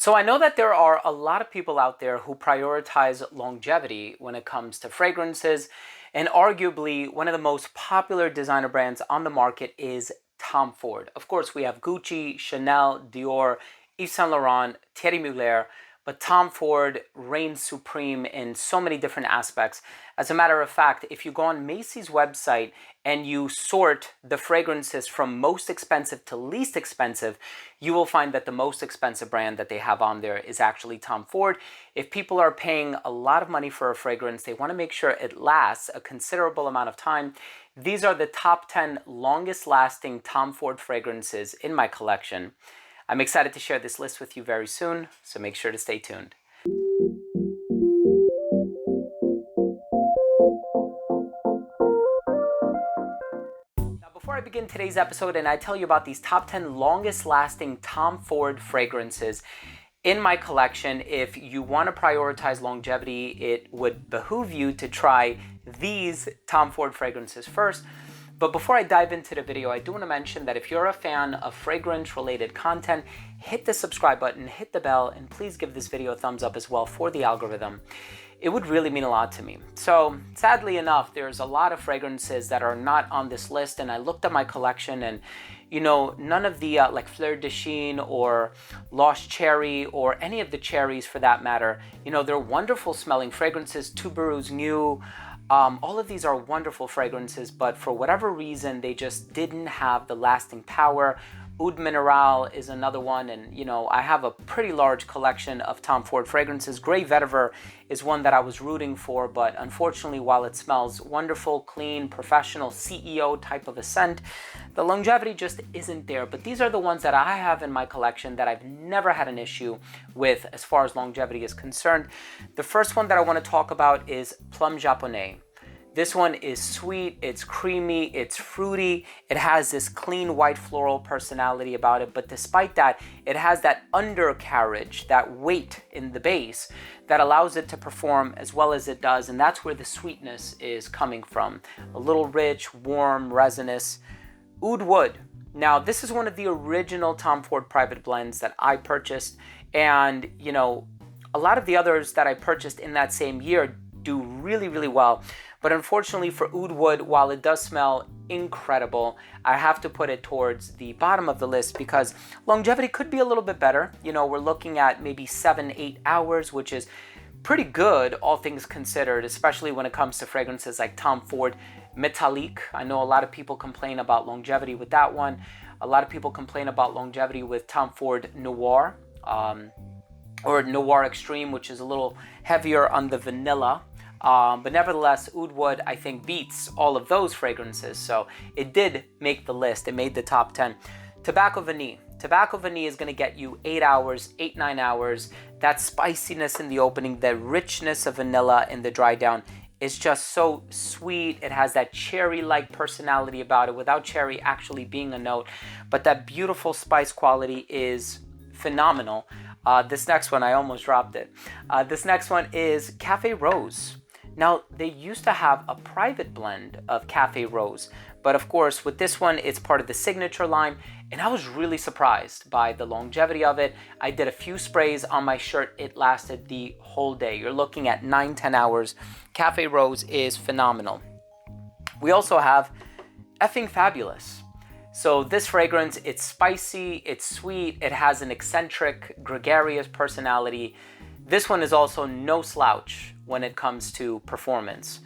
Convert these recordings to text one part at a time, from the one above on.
So I know that there are a lot of people out there who prioritize longevity when it comes to fragrances, and arguably one of the most popular designer brands on the market is Tom Ford. Of course, we have Gucci, Chanel, Dior, Yves Saint Laurent, Thierry Mugler, but Tom Ford reigns supreme in so many different aspects. As a matter of fact, if you go on Macy's website and you sort the fragrances from most expensive to least expensive, you will find that the most expensive brand that they have on there is actually Tom Ford. If people are paying a lot of money for a fragrance, they want to make sure it lasts a considerable amount of time. These are the top 10 longest lasting Tom Ford fragrances in my collection. I'm excited to share this list with you very soon, so make sure to stay tuned. Now, before I begin today's episode and I tell you about these top 10 longest lasting Tom Ford fragrances in my collection, if you want to prioritize longevity, it would behoove you to try these Tom Ford fragrances first. But before I dive into the video, I do want to mention that if you're a fan of fragrance-related content, hit the subscribe button, hit the bell, and please give this video a thumbs up as well for the algorithm. It would really mean a lot to me. So sadly enough, there's a lot of fragrances that are not on this list, and I looked at my collection and none of the like Fleur de Chine or Lost Cherry or any of the cherries for that matter, they're wonderful smelling fragrances. Tuberose New, all of these are wonderful fragrances, but for whatever reason, they just didn't have the lasting power. Oud Mineral is another one, and I have a pretty large collection of Tom Ford fragrances. Grey Vetiver is one that I was rooting for, but unfortunately, while it smells wonderful, clean, professional, CEO type of a scent, the longevity just isn't there. But these are the ones that I have in my collection that I've never had an issue with as far as longevity is concerned. The first one that I want to talk about is Plum Japonais. This one is sweet, it's creamy, it's fruity, it has this clean white floral personality about it, but despite that, it has that undercarriage, that weight in the base that allows it to perform as well as it does, and that's where the sweetness is coming from. A little rich, warm, resinous. Oud Wood. Now, this is one of the original Tom Ford private blends that I purchased, and a lot of the others that I purchased in that same year do really, really well. But unfortunately for Oud Wood, while it does smell incredible, I have to put it towards the bottom of the list because longevity could be a little bit better. We're looking at maybe 7-8 hours, which is pretty good, all things considered, especially when it comes to fragrances like Tom Ford Métallique. I know a lot of people complain about longevity with that one. A lot of people complain about longevity with Tom Ford Noir or Noir Extreme, which is a little heavier on the vanilla. But nevertheless, Oud Wood, I think, beats all of those fragrances. So it did make the list. It made the top 10. Tobacco Vanille. Tobacco Vanille is going to get you 8 hours, 8-9 hours. That spiciness in the opening, the richness of vanilla in the dry down is just so sweet. It has that cherry-like personality about it without cherry actually being a note. But that beautiful spice quality is phenomenal. This next one, I almost dropped it. This next one is Cafe Rose. Now, they used to have a private blend of Cafe Rose, but of course, with this one, it's part of the signature line, and I was really surprised by the longevity of it. I did a few sprays on my shirt. It lasted the whole day. You're looking at 9-10 hours. Cafe Rose is phenomenal. We also have Effing Fabulous. So this fragrance, it's spicy, it's sweet, it has an eccentric, gregarious personality. This one is also no slouch when it comes to performance.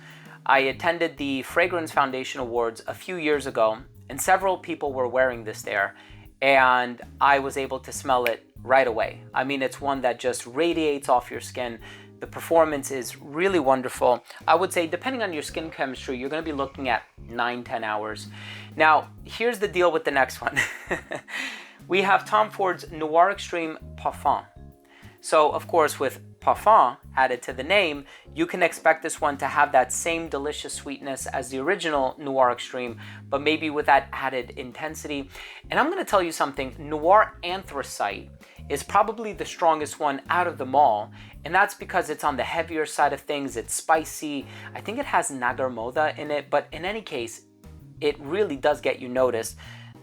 I attended the Fragrance Foundation Awards a few years ago, and several people were wearing this there, and I was able to smell it right away. I mean, it's one that just radiates off your skin. The performance is really wonderful. I would say, depending on your skin chemistry, you're going to be looking at 9-10 hours. Now, here's the deal with the next one. We have Tom Ford's Noir Extreme Parfum. So, of course, with Parfum added to the name, you can expect this one to have that same delicious sweetness as the original Noir Extreme, but maybe with that added intensity. And I'm going to tell you something, Noir Anthracite is probably the strongest one out of them all, and that's because it's on the heavier side of things. It's spicy. I think it has Nagar Moda in it, but in any case, it really does get you noticed.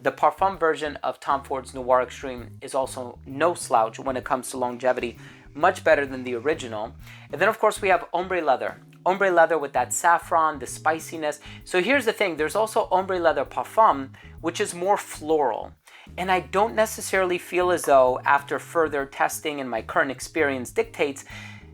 The Parfum version of Tom Ford's Noir Extreme is also no slouch when it comes to longevity, much better than the original. And then of course we have Ombre Leather. Ombre Leather with that saffron, the spiciness. So here's the thing, there's also Ombre Leather Parfum, which is more floral. And I don't necessarily feel as though, after further testing and my current experience dictates,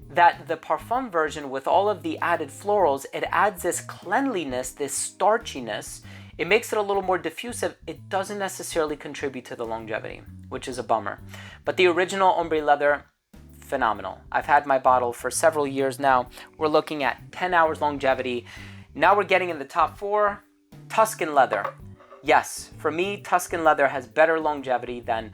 that the Parfum version with all of the added florals, it adds this cleanliness, this starchiness. It makes it a little more diffusive. It doesn't necessarily contribute to the longevity, which is a bummer. But the original Ombre Leather, phenomenal. I've had my bottle for several years now. We're looking at 10 hours longevity. Now we're getting in the top 4, Tuscan Leather. Yes, for me, Tuscan Leather has better longevity than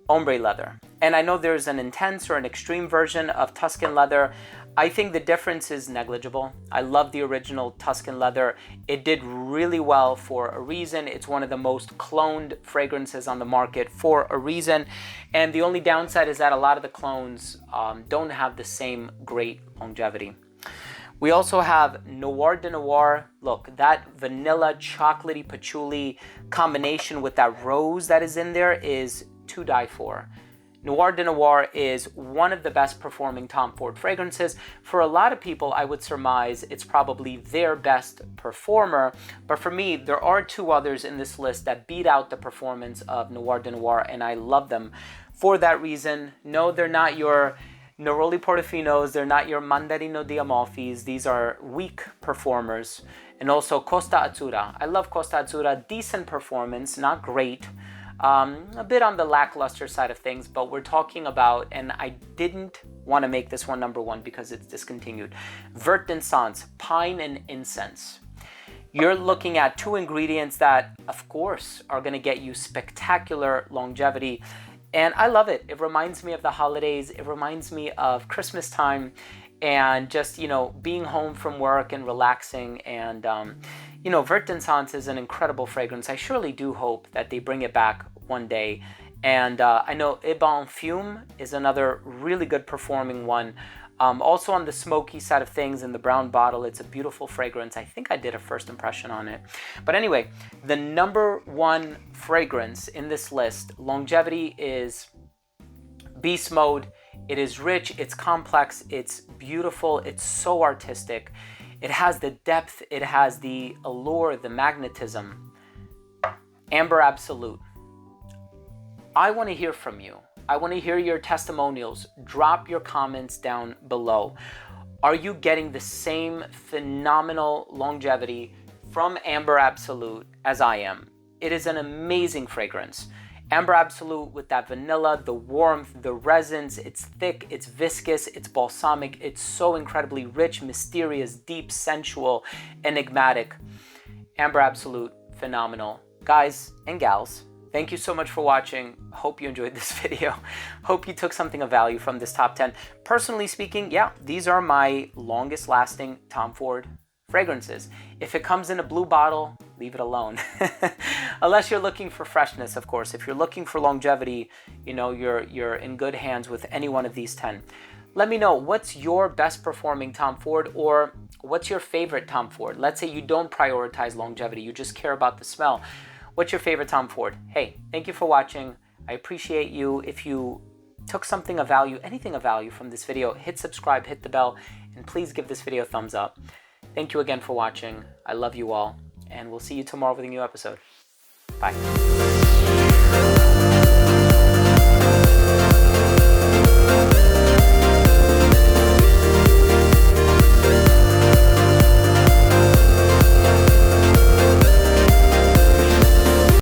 Ombre Leather. And I know there's an intense or an extreme version of Tuscan Leather. I think the difference is negligible. I love the original Tuscan Leather. It did really well for a reason. It's one of the most cloned fragrances on the market for a reason. And the only downside is that a lot of the clones don't have the same great longevity. We also have Noir de Noir. Look, that vanilla chocolatey patchouli combination with that rose that is in there is to die for. Noir de Noir is one of the best performing Tom Ford fragrances. For a lot of people, I would surmise it's probably their best performer. But for me, there are 2 others in this list that beat out the performance of Noir de Noir, and I love them for that reason. No, they're not your Neroli Portofinos, they're not your Mandarino di Amalfis. These are weak performers. And also Costa Azzurra. I love Costa Azzurra, decent performance, not great. A bit on the lackluster side of things, but we're talking about, and I didn't want to make this one number 1 because it's discontinued, Redolessence, pine and incense. You're looking at 2 ingredients that, of course, are going to get you spectacular longevity. And I love it. It reminds me of the holidays. It reminds me of Christmas time and just, being home from work and relaxing. And, Redolessence is an incredible fragrance. I surely do hope that they bring it back one day. And I know Iban Fume is another really good performing one. Also on the smoky side of things in the brown bottle, it's a beautiful fragrance. I think I did a first impression on it. But anyway, the number 1 fragrance in this list, longevity, is Beast Mode. It is rich, it's complex, it's beautiful, it's so artistic. It has the depth, it has the allure, the magnetism. Amber Absolute. I want to hear from you. I want to hear your testimonials. Drop your comments down below. Are you getting the same phenomenal longevity from Amber Absolute as I am? It is an amazing fragrance. Amber Absolute with that vanilla, the warmth, the resins, it's thick, it's viscous, it's balsamic, it's so incredibly rich, mysterious, deep, sensual, enigmatic. Amber Absolute, phenomenal. Guys and gals, thank you so much for watching. Hope you enjoyed this video. Hope you took something of value from this top 10. Personally speaking, yeah, these are my longest lasting Tom Ford fragrances. If it comes in a blue bottle, leave it alone. Unless you're looking for freshness, of course. If you're looking for longevity, you're in good hands with any one of these 10. Let me know, what's your best performing Tom Ford, or what's your favorite Tom Ford? Let's say you don't prioritize longevity, you just care about the smell. What's your favorite Tom Ford? Hey, thank you for watching. I appreciate you. If you took something of value, anything of value from this video, hit subscribe, hit the bell, and please give this video a thumbs up. Thank you again for watching. I love you all, and we'll see you tomorrow with a new episode. Bye.